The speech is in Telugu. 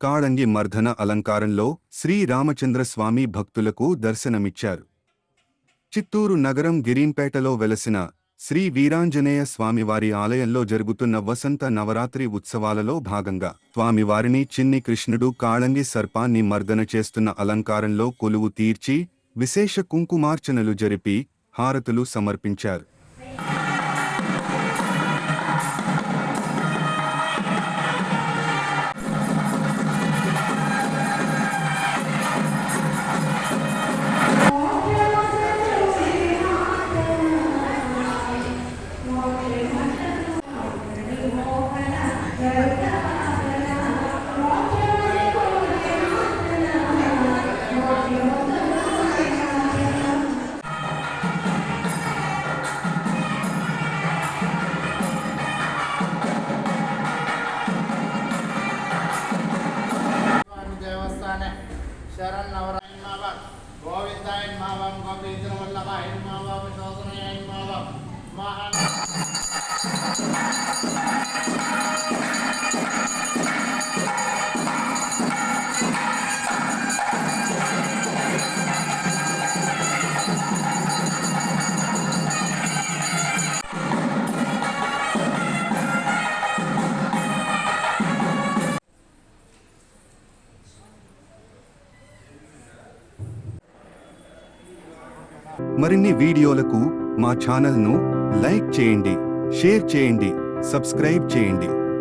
కాళంగి మర్దన అలంకారంలో శ్రీ రామచంద్రస్వామి భక్తులకు దర్శనమిచ్చారు. చిత్తూరు నగరం గిరీంపేటలో వెలసిన శ్రీ వీరాంజనేయ స్వామివారి ఆలయంలో జరుగుతున్న వసంత నవరాత్రి ఉత్సవాలలో భాగంగా స్వామివారిని చిన్ని కృష్ణుడు కాళంగి సర్పాన్ని మర్దన చేస్తున్న అలంకారంలో కొలువు తీర్చి విశేష కుంకుమార్చనలు జరిపి హారతులు సమర్పించారు. शरण नवरायण मावा गोविंदायन मावा गोविंद्र वल्लभायन मावा शोधनायन मावा महान మరిన్ని వీడియోలకు మా ఛానల్ను లైక్ చేయండి, షేర్ చేయండి, సబ్స్క్రైబ్ చేయండి.